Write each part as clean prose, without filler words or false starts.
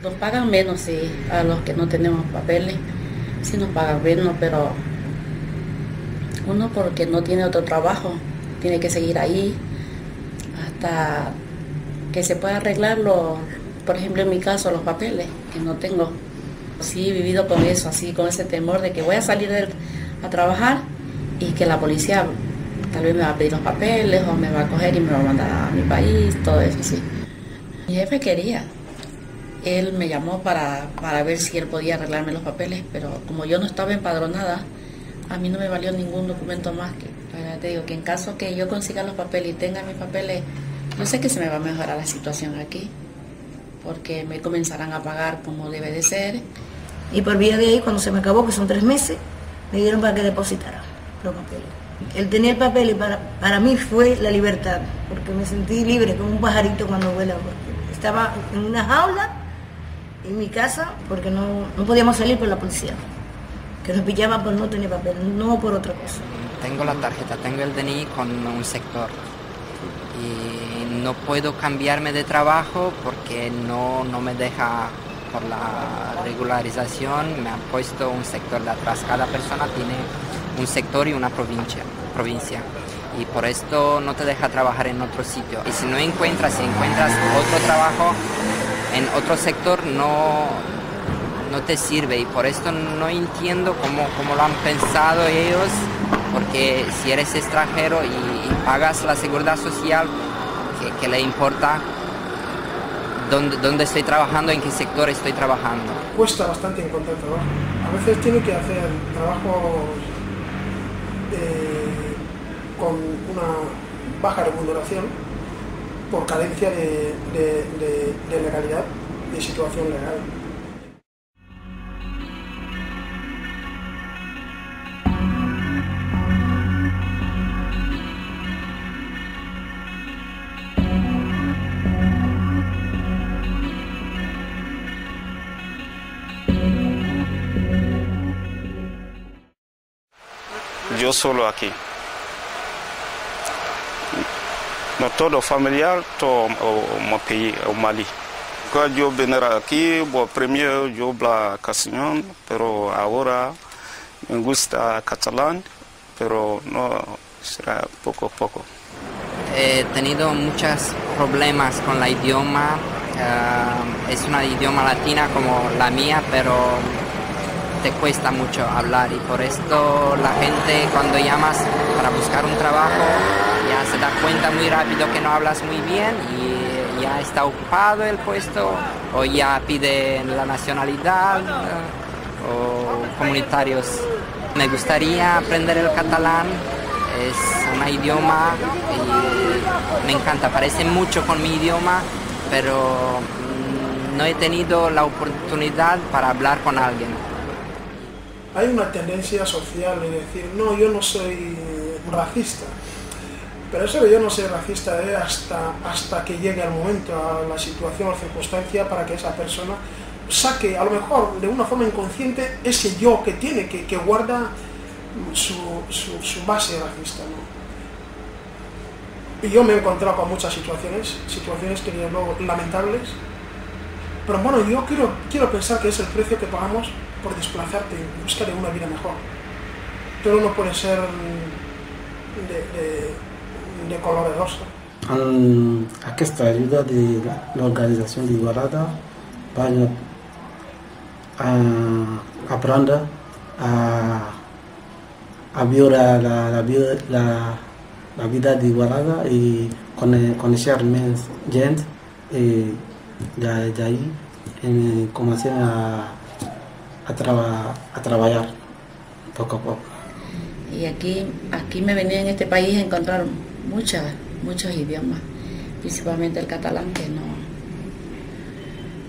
Nos pagan menos, sí, a los que no tenemos papeles, sí nos pagan menos, pero uno porque no tiene otro trabajo, tiene que seguir ahí hasta que se pueda arreglar por ejemplo en mi caso, los papeles, que no tengo. Sí he vivido con eso, así, con ese temor de que voy a salir a trabajar y que la policía tal vez me va a pedir los papeles o me va a coger y me va a mandar a mi país, todo eso, sí. Mi jefe quería, él me llamó para ver si él podía arreglarme los papeles, pero como yo no estaba empadronada, a mí no me valió ningún documento más que, te digo, que en caso que yo consiga los papeles y tenga mis papeles, yo sé que se me va a mejorar la situación aquí, porque me comenzarán a pagar como debe de ser. Y por vía de ahí, cuando se me acabó, que son 3 meses, me dieron para que depositara los papeles. El tener papeles para mí fue la libertad, porque me sentí libre como un pajarito cuando vuela. Porque estaba en una jaula en mi casa porque no podíamos salir por la policía, que nos pillaban por no tener papel, no por otra cosa. Tengo la tarjeta, tengo el DNI con un sector y no puedo cambiarme de trabajo porque no me deja por la regularización. Me han puesto un sector de atrás, cada persona tiene un sector y una provincia y por esto no te deja trabajar en otro sitio. Y si encuentras otro trabajo en otro sector, no te sirve, y por esto no entiendo cómo lo han pensado ellos, porque si eres extranjero y pagas la seguridad social, que le importa dónde estoy trabajando, en qué sector estoy trabajando. Cuesta bastante encontrar trabajo. A veces tiene que hacer trabajos con una baja remuneración por carencia de legalidad, de situación legal. Yo solo aquí. No todo familiar, todo mi país, au Mali. Cuando yo venir aquí, primero yo hablaba castellano, pero ahora me gusta catalán, pero no será poco a poco. He tenido muchos problemas con la idioma. Es una idioma latina como la mía, pero te cuesta mucho hablar, y por esto la gente cuando llamas para buscar un trabajo ya se da cuenta muy rápido que no hablas muy bien y ya está ocupado el puesto, o ya pide la nacionalidad o comunitarios. Me gustaría aprender el catalán, es un idioma y me encanta, parece mucho con mi idioma, pero no he tenido la oportunidad para hablar con alguien. Hay una tendencia social de decir, no, yo no soy racista, pero eso de yo no soy racista es hasta que llegue el momento, a la situación o circunstancia para que esa persona saque, a lo mejor de una forma inconsciente, ese yo que tiene, que guarda su base racista, ¿no? Y yo me he encontrado con muchas situaciones que diría luego lamentables, pero bueno, yo quiero pensar que es el precio que pagamos por desplazarte en busca de una vida mejor. Todo no puede ser de color de rosa. Aquesta ajuda de l'organització d'Igualada van aprendre a viure la vida d'Igualada i conèixer més gent, i d'ahí comencem a trabajar poco a poco. Y aquí me venía en este país a encontrar muchos idiomas, principalmente el catalán,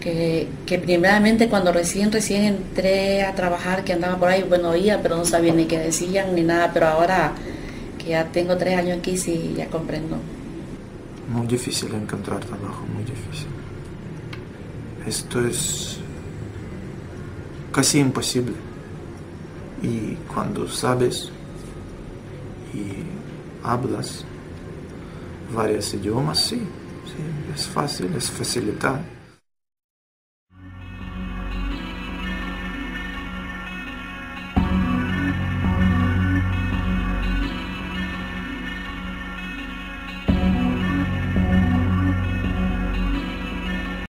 que primeramente cuando recién entré a trabajar, que andaba por ahí, bueno, oía, pero no sabía ni qué decían ni nada, pero ahora que ya tengo 3 años aquí, sí, ya comprendo. Muy difícil encontrar trabajo, muy difícil. Esto es casi imposible. Y cuando sabes y hablas varios idiomas, sí, es fácil, es facilitar.